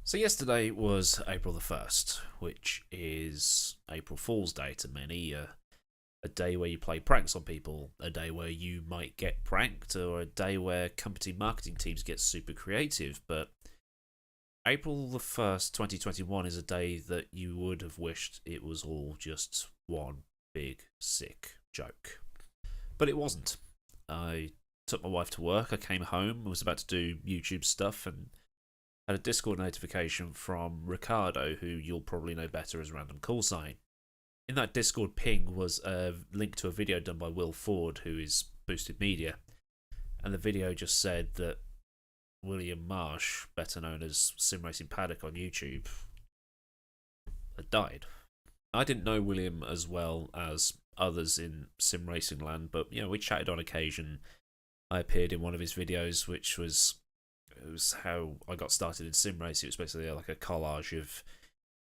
So yesterday was April the 1st, which is April Fool's Day to many, a day where you play pranks on people, a day where you might get pranked, or a day where company marketing teams get super creative. But April the 1st, 2021 is a day that you would have wished it was all just one big, sick joke. But it wasn't. I took my wife to work, I came home, was about to do YouTube stuff, and had a Discord notification from Ricardo, who you'll probably know better as Random Call Sign. In that Discord ping was a link to a video done by Will Ford, who is Boosted Media, and the video just said that William Marsh, better known as Sim Racing Paddock on YouTube, had died. I didn't know William as well as others in sim racing land, but we chatted on occasion. I appeared in one of his videos, which was it was how I got started in sim racing. It was basically like a collage of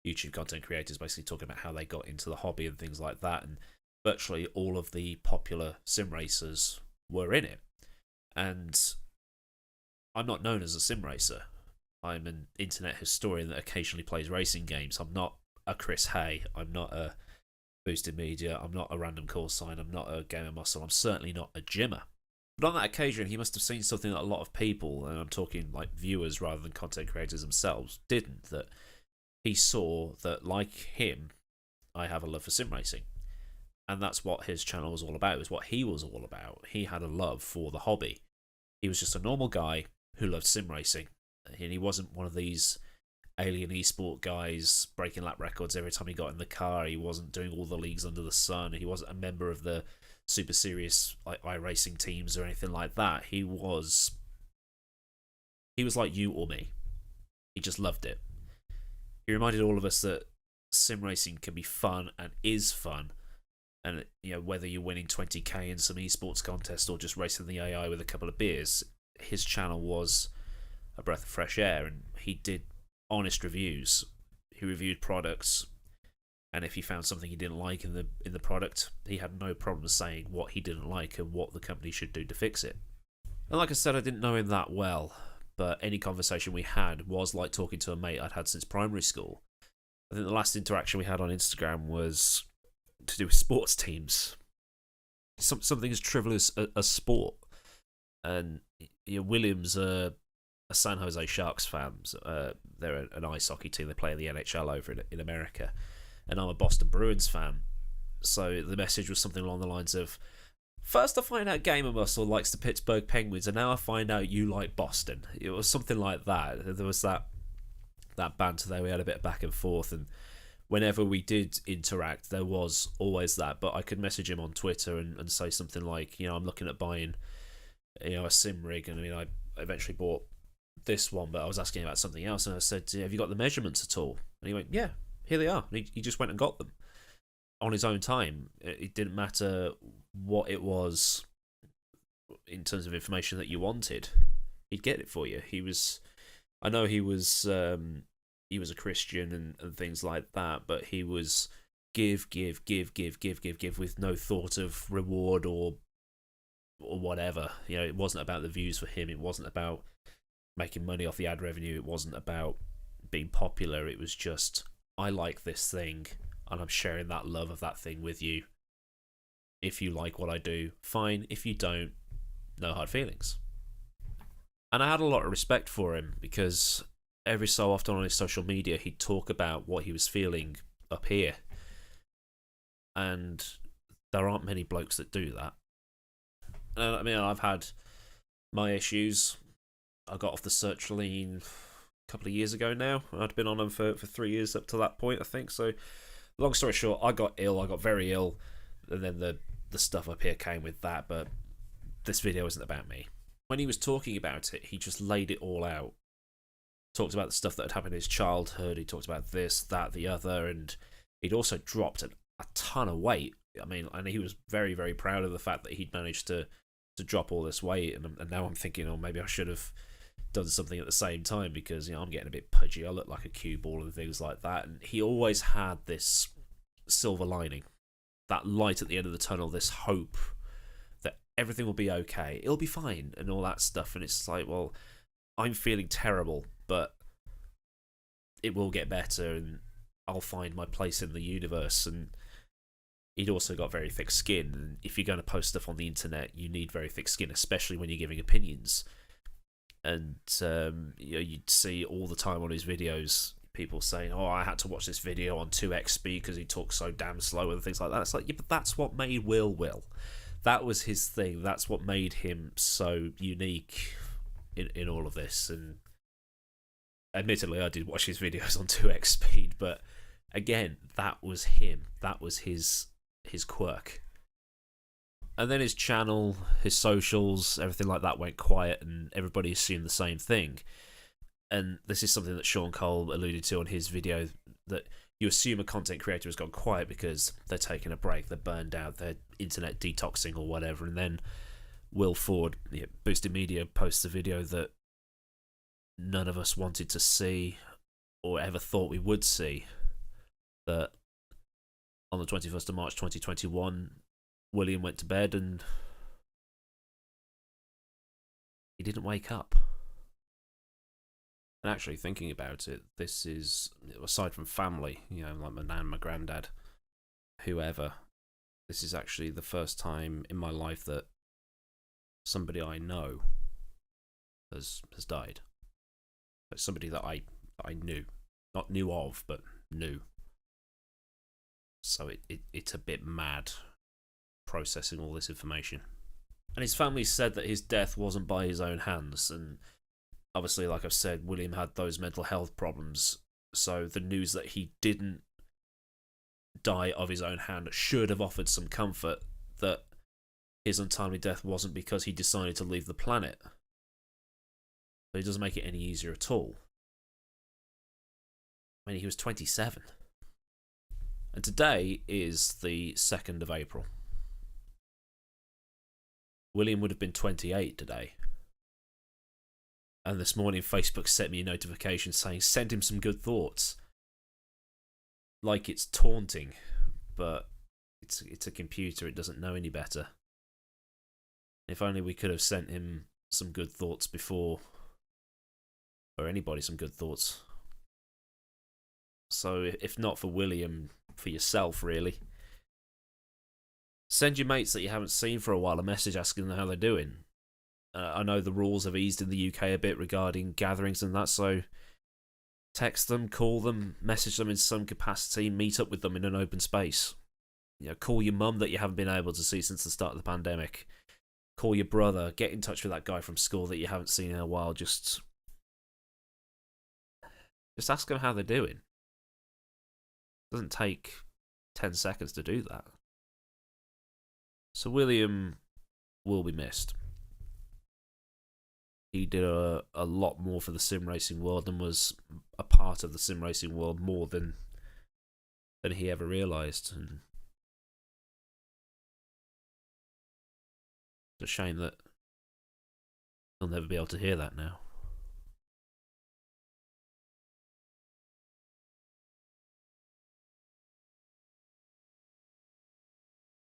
YouTube content creators basically talking about how they got into the hobby and things like that, and virtually all of the popular sim racers were in it. And I'm not known as a sim racer. I'm an internet historian that occasionally plays racing games. I'm not a Chris Hay. I'm not a Boosted Media. I'm not a Random Call Sign. I'm not a Gamer Muscle. I'm certainly not a Jimmer. But on that occasion, he must have seen something that a lot of people, and I'm talking like viewers rather than content creators themselves, didn't. That he saw that, like him, I have a love for sim racing. And that's what his channel was all about. It was what he was all about. He had a love for the hobby. He was just a normal guy who loved sim racing. And he wasn't one of these alien esport guys breaking lap records every time he got in the car. He wasn't doing all the leagues under the sun. He wasn't a member of the super serious like iRacing teams or anything like that. He was like you or me. He just loved it. He reminded all of us that sim racing can be fun and is fun, and whether you're winning 20k in some esports contest or just racing the AI with a couple of beers, his channel was a breath of fresh air, and he did honest reviews. He reviewed products, and if he found something he didn't like in the product, he had no problem saying what he didn't like and what the company should do to fix it. And like I said, I didn't know him that well, but any conversation we had was like talking to a mate I'd had since primary school. I think the last interaction we had on Instagram was to do with sports teams. Something as trivial as a sport. And William's a San Jose Sharks fan. They're an ice hockey team. They play in the NHL over in America. And I'm a Boston Bruins fan. So the message was something along the lines of, first I find out Gamer Muscle likes the Pittsburgh Penguins, and now I find out you like Boston. It was something like that. There was that banter there. We had a bit of back and forth, and whenever we did interact, there was always that. But I could message him on Twitter and say something like, I'm looking at buying, a sim rig, and I eventually bought this one, but I was asking about something else, and I said, have you got the measurements at all? And he went, yeah, here they are. And he just went and got them on his own time. It didn't matter what it was in terms of information that you wanted. He'd get it for you. I know he was a Christian and things like that, but he was give with no thought of reward or whatever. It wasn't about the views for him. It wasn't about making money off the ad revenue. It wasn't about being popular. It was just, I like this thing, and I'm sharing that love of that thing with you. If you like what I do, fine. If you don't, no hard feelings. And I had a lot of respect for him, because every so often on his social media, he'd talk about what he was feeling up here. And there aren't many blokes that do that. I've had my issues. I got off the search lean a couple of years ago now. I'd been on them for 3 years up to that point, I think. So, long story short, I got ill. I got very ill. And then the stuff up here came with that. But this video isn't about me. When he was talking about it, he just laid it all out. Talked about the stuff that had happened in his childhood. He talked about this, that, the other. And he'd also dropped a ton of weight. And he was very, very proud of the fact that he'd managed to drop all this weight. And now I'm thinking, maybe I should have done something at the same time, because I'm getting a bit pudgy. I look like a cue ball and things like that. And he always had this silver lining, that light at the end of the tunnel, this hope that everything will be okay, it'll be fine, and all that stuff. And it's like, well, I'm feeling terrible, but it will get better, and I'll find my place in the universe. And he'd also got very thick skin, and if you're going to post stuff on the internet, you need very thick skin, especially when you're giving opinions. And you'd see all the time on his videos people saying, "Oh, I had to watch this video on 2x speed because he talks so damn slow," and things like that. It's like, yeah, but that's what made Will. That was his thing. That's what made him so unique in all of this. And admittedly, I did watch his videos on 2x speed, but again, that was him. That was his quirk. And then his channel, his socials, everything like that went quiet, and everybody assumed the same thing. And this is something that Sean Cole alluded to on his video, that you assume a content creator has gone quiet because they're taking a break, they're burned out, they're internet detoxing or whatever. And then Will Ford, Boosted Media, posts a video that none of us wanted to see or ever thought we would see, that on the 21st of March 2021, William went to bed and he didn't wake up. And actually, thinking about it, this is, aside from family, like my nan, my granddad, whoever, this is actually the first time in my life that somebody I know has died. Like somebody that I knew. Not knew of, but knew. So it's a bit mad processing all this information. And his family said that his death wasn't by his own hands, and obviously, like I've said, William had those mental health problems, so the news that he didn't die of his own hand should have offered some comfort, that his untimely death wasn't because he decided to leave the planet. But it doesn't make it any easier at all. I mean, he was 27. And today is the 2nd of April. William would have been 28 today. And this morning, Facebook sent me a notification saying, send him some good thoughts. Like it's taunting, but it's a computer, it doesn't know any better. If only we could have sent him some good thoughts before, or anybody some good thoughts. So if not for William, for yourself, really. Send your mates that you haven't seen for a while a message asking them how they're doing. I know the rules have eased in the UK a bit regarding gatherings and that, so text them, call them, message them in some capacity, meet up with them in an open space. Call your mum that you haven't been able to see since the start of the pandemic. Call your brother, get in touch with that guy from school that you haven't seen in a while. Just ask them how they're doing. It doesn't take 10 seconds to do that. So William will be missed. He did a lot more for the sim racing world and was a part of the sim racing world more than he ever realised. And it's a shame that he'll never be able to hear that now.